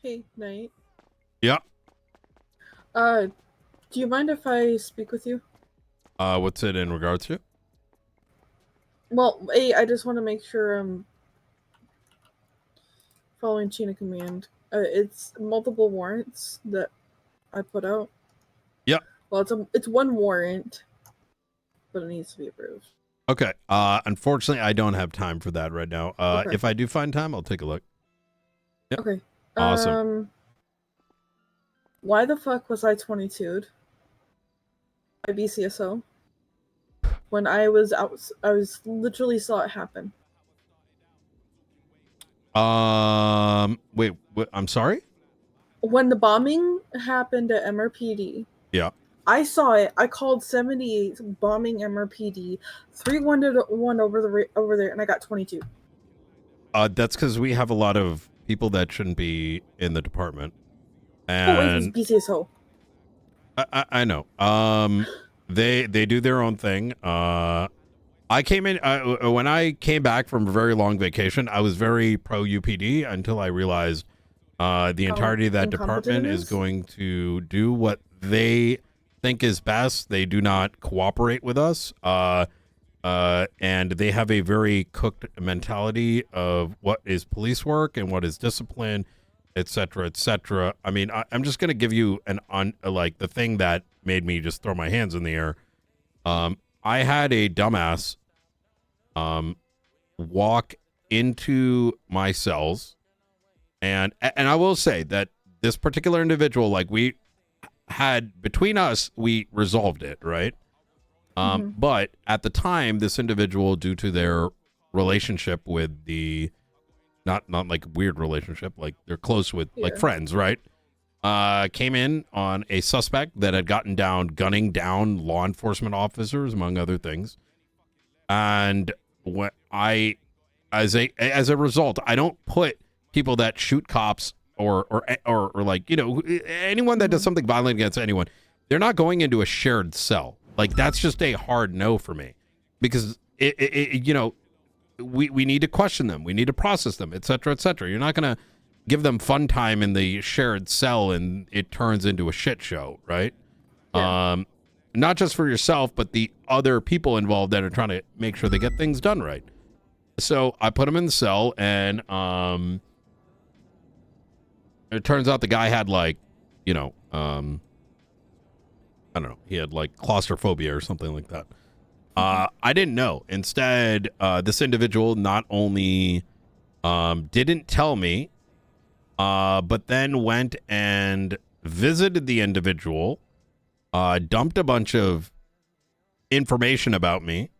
Hey, Knight. Yeah. Do you mind if I speak with you? What's it in regards to? Well, I just want to make sure I'm following chain of command. It's multiple warrants that I put out. Yeah. Well, it's one warrant, but it needs to be approved. Okay. Unfortunately, I don't have time for that right now. Okay. If I do find time, I'll take a look. Yep. Okay. Awesome. Why the fuck was I 22'd by BCSO when I was out? I was literally saw it happen. Wait. I'm sorry. When the bombing happened at MRPD, Yeah. I saw it. I called 78 bombing MRPD, 311 over there, and I got 22. That's because we have a lot of people that shouldn't be in the department, Oh, it was and BCSO. I know. They do their own thing. I came in when I came back from a very long vacation. I was very pro UPD until I realized the How entirety of that incompetent department it is is. going to do what they think is best. They do not cooperate with us, and they have a very cooked mentality of what is police work and what is discipline, etc., etc. I mean, I'm just going to give you like the thing that made me just throw my hands in the air. I had a dumbass walk into my cells, and I will say that this particular individual, like, we had between us, we resolved it, right? But at the time, this individual, due to their relationship with the not like weird relationship, like they're close with like Yeah. friends, right? Came in on a suspect that had gotten down, gunning down law enforcement officers, among other things. And when as a result, I don't put people that shoot cops or like, anyone that does something violent against anyone. They're not going into a shared cell. Like, that's just a hard no for me, because we need to question them, we need to process them, etc., etc. You're not going to give them fun time in the shared cell and it turns into a shit show, right? Yeah. Not just for yourself, but the other people involved that are trying to make sure they get things done right. So I put him in the cell, and it turns out the guy had, like, I don't know, he had like claustrophobia or something like that. I didn't know. Instead, this individual not only didn't tell me, but then went and visited the individual, dumped a bunch of information about me,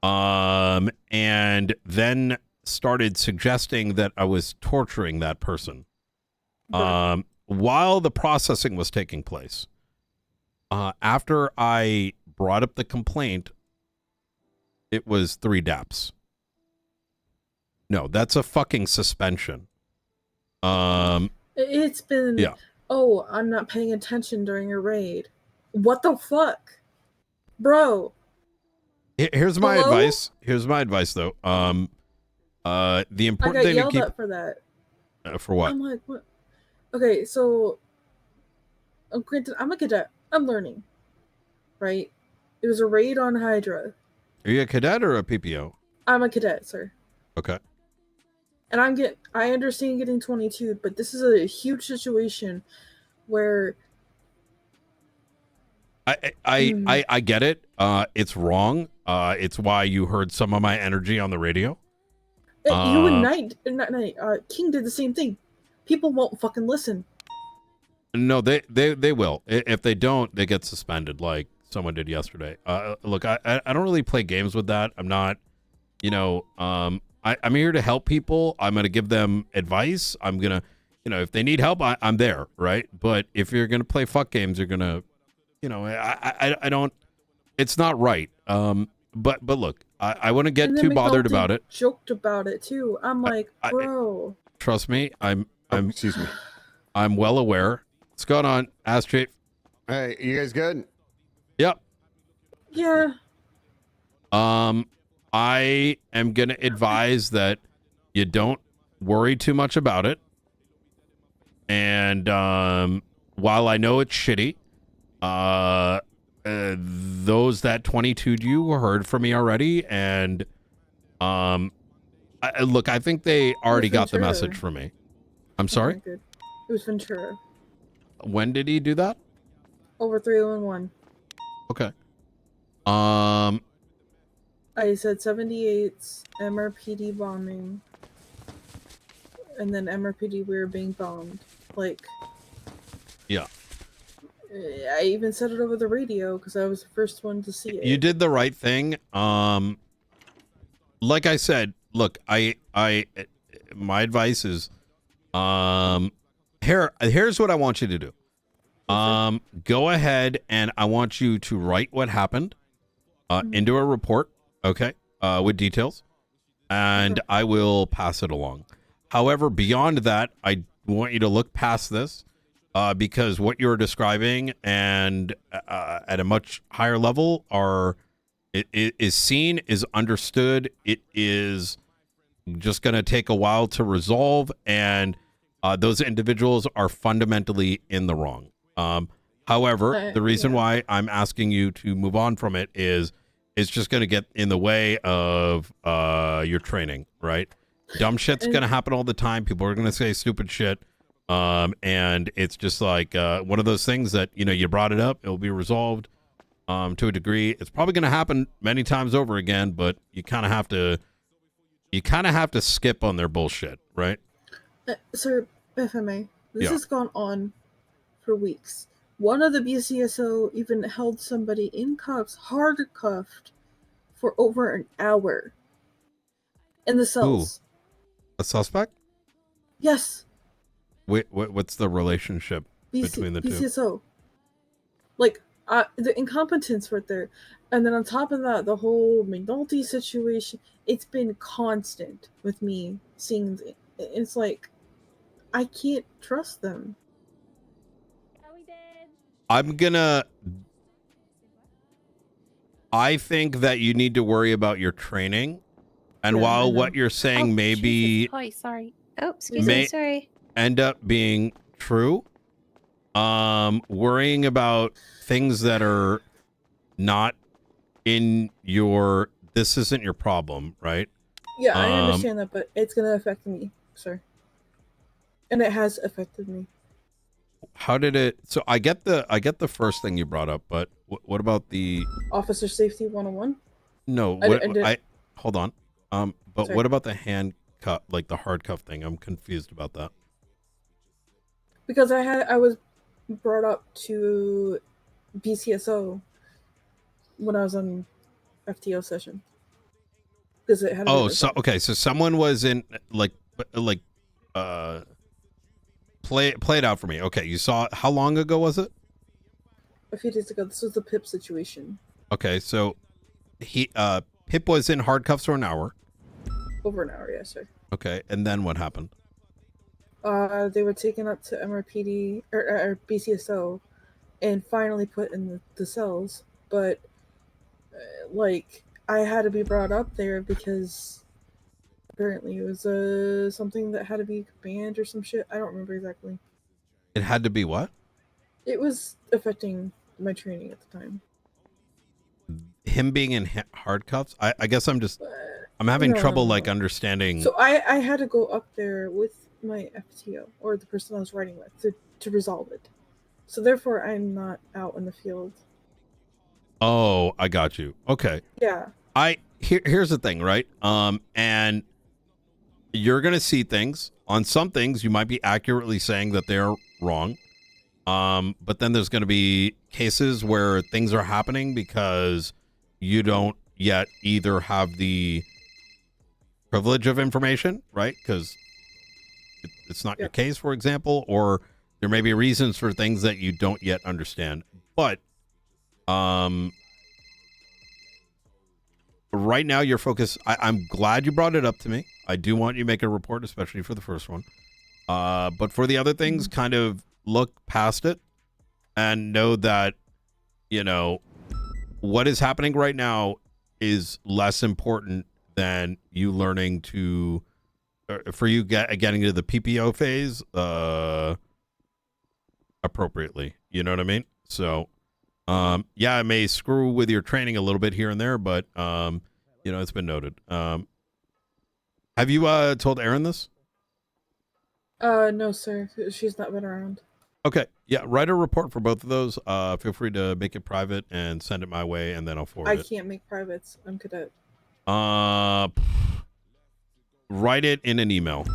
and then started suggesting that I was torturing that person while the processing was taking place. After I brought up the complaint, it was 3 daps. No, that's a fucking suspension. It's been. Yeah. Oh, I'm not paying attention during a raid. What the fuck, bro? Here's my Hello? advice. Here's my advice, though. The I important got thing to yelled keep at for that. for what? I'm like, what? Okay, so granted, I'm a cadet. I'm learning, right? It was a raid on Hydra. Are you a cadet or a PPO? I'm a cadet, sir. Okay. And I understand getting 22, but this is a huge situation where I get it. It's wrong. It's why you heard some of my energy on the radio. you and King did the same thing. People won't fucking listen. No, they will. If they don't, they get suspended, like someone did yesterday. Look, I don't really play games with that. I'm not, I'm here to help people. I'm going to give them advice. I'm going to, if they need help, I'm there, right? But if you're going to play fuck games, you're going to, I don't, it's not right. But look, I wouldn't get too bothered about it. Joked about it too. I'm like, bro. Trust me, Excuse me. I'm well aware. What's going on, Ass Chief? Hey, you guys good? Yep. Yeah. I am gonna advise that you don't worry too much about it. And while I know it's shitty, those that 22'd you heard from me already, and look, I think they already got the message from me. I'm sorry? Okay, good. It was Ventura. When did he do that? Over 301. Okay. I said 78's MRPD bombing. And then MRPD, we were being bombed. Like... Yeah. I even said it over the radio because I was the first one to see it. You did the right thing. Like I said, look, my advice is, here's what I want you to do. Go ahead and I want you to write what happened, into a report, okay, with details, and I will pass it along. However, beyond that, I want you to look past this. Because what you're describing and at a much higher level is seen, is understood. It is just going to take a while to resolve, and those individuals are fundamentally in the wrong. However, the reason why I'm asking you to move on from it is it's just going to get in the way of your training, right? Dumb shit's going to happen all the time. People are going to say stupid shit. And it's just like one of those things that, you know, you brought it up, it'll be resolved to a degree. It's probably going to happen many times over again, but you kind of have to skip on their bullshit, right? Sir, FMA, this has gone on for weeks. One of the BCSO even held somebody in cuffs, hard cuffed, for over an hour in the cells. Ooh. A suspect? Yes. Wait, what's the relationship between the two? BCSO. Like, the incompetence right there. And then on top of that, the whole McNulty situation, it's been constant with me seeing it. It's like, I can't trust them. I think that you need to worry about your training. And while what you're saying sorry. Oh, excuse me, sorry. End up being true, worrying about things that are not in your, this isn't your problem, right? Yeah, I understand that, but it's gonna affect me, sir. And it has affected me. How did it, so I get the first thing you brought up, but what about the Officer Safety 101? No, hold on. But sorry. What about the handcuff, like the hard cuff thing? I'm confused about that. Because I was brought up to BCSO when I was on FTO session. Because it had so someone was in play it out for me. Okay, you saw, how long ago was it? A few days ago. This was the Pip situation. Okay, so Pip was in hard cuffs for an hour. Over an hour, yes, sir. Okay, and then what happened? They were taken up to MRPD or BCSO and finally put in the cells. But, I had to be brought up there because apparently it was something that had to be banned or some shit. I don't remember exactly. It had to be what? It was affecting my training at the time. Him being in hard cuffs? I guess I'm having trouble understanding. So I had to go up there with my FTO or the person I was riding with to resolve it. So therefore I'm not out in the field. Oh, I got you. Okay. Yeah. Here's the thing, right? And you're gonna see things. On some things you might be accurately saying that they're wrong. But then there's gonna be cases where things are happening because you don't yet either have the privilege of information, right? Because it's not your case, for example, or there may be reasons for things that you don't yet understand. But right now your focus, I'm glad you brought it up to me. I do want you to make a report, especially for the first one. But for the other things, kind of look past it and know that, you know, what is happening right now is less important than you learning to, for you getting to the PPO phase, appropriately. You know what I mean? So, yeah, it may screw with your training a little bit here and there, but it's been noted. Have you told Erin this? No, sir. She's not been around. Okay, yeah, write a report for both of those. Feel free to make it private and send it my way, and then I'll forward it. I can't make privates. I'm cadet. Write it in an email.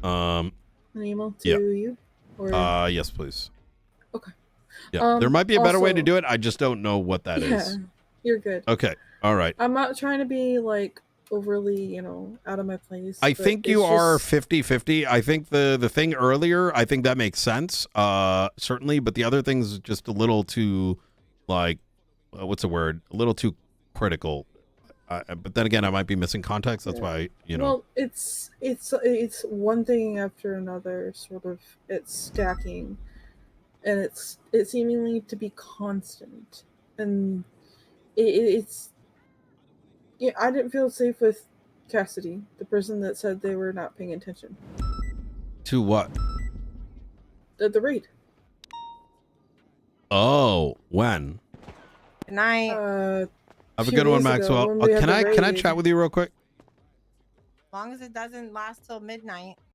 An email to you? Or... yes, please. Okay. Yeah, there might be a better way to do it. I just don't know what that is. Yeah, you're good. Okay, all right. I'm not trying to be like overly, out of my place. I think you are 50-50. I think the thing earlier, I think that makes sense, certainly, but the other thing's just a little too, like, what's the word? A little too critical. But then again, I might be missing context. That's why, Well, it's one thing after another, sort of. It's stacking, and it's seemingly to be constant, and it's. Yeah, I didn't feel safe with Cassidy, the person that said they were not paying attention. To what? The raid. Oh, when? Good night. Have a good one, Maxwell. Can I chat with you real quick? As long as it doesn't last till midnight.